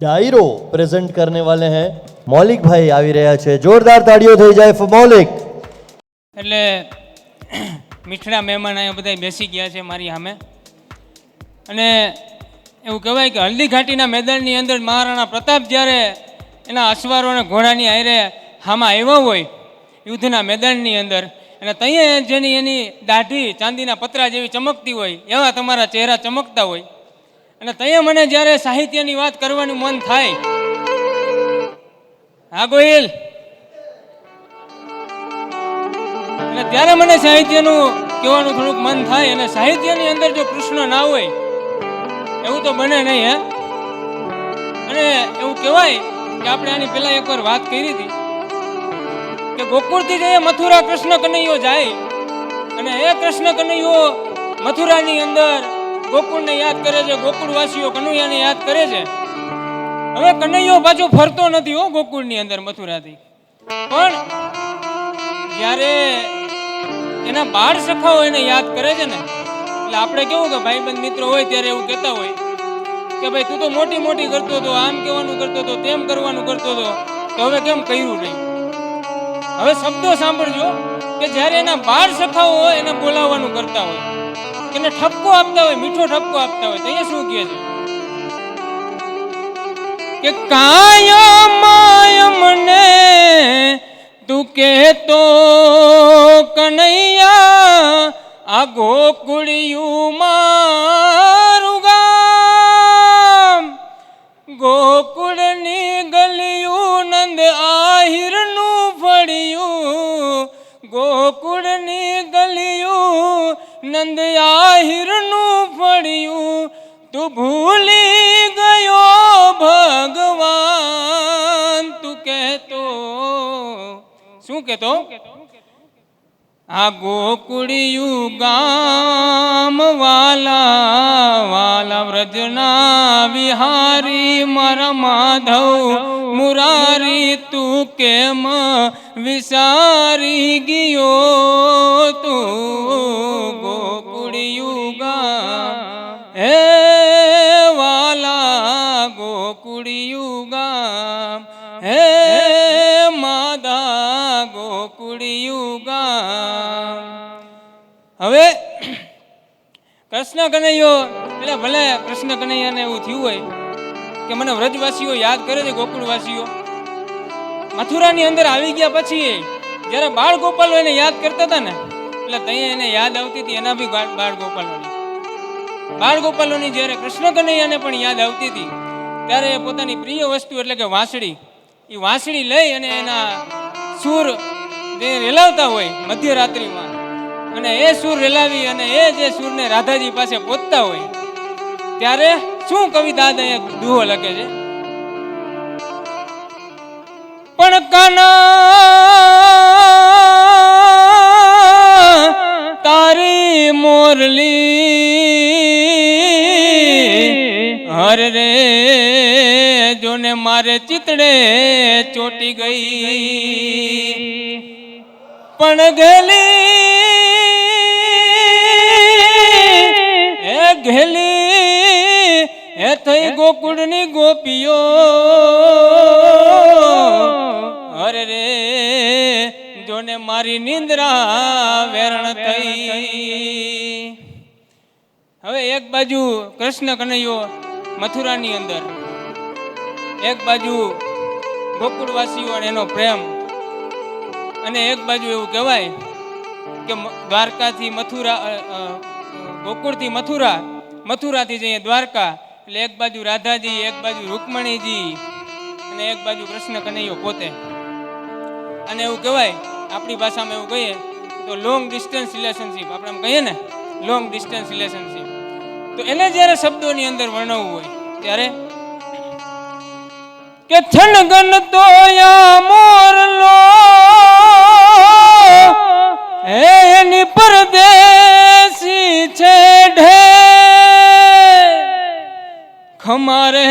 डायरो present करने वाले हैं मौलिक भाई આવી રહ્યા છે। જોરદાર તાળીઓ થઈ જાય ફોર મૌલિક। એટલે મીઠડા મહેમાન અહીંયા બધા બેસી ગયા છે મારી સામે અને એવું કહેવાય કે હલ્દી ઘાટીના મેદાનની અંદર મહારાણા પ્રતાપ જ્યારે એના અશ્વારો અને ઘોડાની હારે હામાં આવ્યા હોય યુદ્ધના મેદાનની અંદર અને ત્યાં જેની એની દાઢી ચાંદીના પતરા જેવી ચમકતી હોય એવા તમારા ચહેરા ચમકતા હોય અને ત્યાં મને જ્યારે સાહિત્યની વાત કરવાનું મન થાય, હા ગોહિલ, અને ત્યારે મને સાહિત્યનું કહેવાનું થોડુંક મન થાય અને સાહિત્યની અંદર જો કૃષ્ણ ના હોય એવું તો બને નહીં હે। અને એવું કહેવાય કે આપણે આની પહેલા એકવાર વાત કરી હતી કે ગોકુળથી જઈએ મથુરા કૃષ્ણ કનૈયો જાય અને એ કૃષ્ણ કનૈયો મથુરાની અંદર ગોકુળને યાદ કરે છે, ગોકુળવાસીઓ કનૈયાને યાદ કરે છે। હવે કનૈયો પાછો ફરતો નથી હો ગોકુળની અંદર મથુરાથી, પણ જ્યારે એના બાળ સખાઓ એને યાદ કરે છે ને એટલે આપણે કેવું કે ભાઈબંધ મિત્રો હોય ત્યારે એવું કહેતા હોય કે ભાઈ તું તો મોટી મોટી કરતો હતો, આમ કહેવાનું કરતો હતો, તેમ કરવાનું કરતો હતો, તો હવે કેમ કર્યું નહીં? હવે શબ્દો સાંભળજો કે જ્યારે એના બાળ સખાઓ હોય એને બોલાવવાનું કરતા હોય, એને ઠપકો આપતા હોય, મીઠો ઠપકો આપતા હોય, તો એ શું કહે છે કે કાયમ મને તું કહેતો કનૈયા આ ગોકુળિયું મારું ગામ, ગોકુળની ગલિયું નંદ આહિરનું ફળિયું, ગોકુળની ગલિયું નંદ આહિરનું ફળિયું, તું ભૂલી ગયો ભગવાન, તું કહેતો શું કહેતો આ ગોકુળિયું ગામ વાલા વાલા વ્રજના વિહારી મારા માધવ મુરારી, તું કેમ વિસારી ગયો, તું ગોકુળિયું ગામ હે વાલા, ગોકુળિયું ગામ હે માદા, ગોકુળિયું ગામ। હવે કૃષ્ણ કનૈયો એટલે ભલે કૃષ્ણ કનૈયાને એવું થયું હોય કે મને વ્રજવાસીઓ યાદ કરે છે, ગોકુળવાસીઓ મથુરાની અંદર આવી ગયા પછી જ્યારે બાળ ગોપાલો એને યાદ કરતા હતા ને એટલે ત્યાં એને યાદ આવતી હતી એના બી બાળ ગોપાલોની જ્યારે કૃષ્ણ કનૈયાને પણ યાદ આવતી હતી ત્યારે એ પોતાની પ્રિય વસ્તુ એટલે કે વાંસળી, એ વાંસળી લઈ અને એના સૂર જે રેલાવતા હોય મધ્યરાત્રિમાં અને એ સૂર રેલાવી અને એ જે સૂરને રાધાજી પાસે પહોંચતા હોય ત્યારે શું કવિતા અહીંયા દુહો લખે છે, પણ કાના તારી મોરલી હર રે જોને મારે ચિતડે ચોટી ગઈ, પણ ઘેલી એ થઈ ગોકુળની ગોપીઓ, અરે રે જોને મારી નિંદ્રા વેરણ થઈ। હવે એક બાજુ કૃષ્ણ કનૈયો મથુરાની અંદર, એક બાજુ ગોકુળવાસીઓ અને એનો પ્રેમ, અને એક બાજુ એવું કહેવાય કે દ્વારકાથી મથુરા, ગોકુળથી મથુરા, મથુરાથી જઈએ દ્વારકા, એટલે એક બાજુ રાધાજી, એક બાજુ રૂકમણીજી અને એક બાજુ કૃષ્ણ કનૈયો પોતે। અને એવું કહેવાય આપણી ભાષામાં એવું કહીએ તો લોંગ ડિસ્ટન્સ રિલેશનશીપ, આપણે એમ કહીએ ને લોંગ ડિસ્ટન્સ રિલેશનશીપ, તો એને જ્યારે શબ્દોની અંદર વર્ણવવું હોય ત્યારે કે થનગન તો યા મોરલો એની પરદેશી છે ઢે ખમારે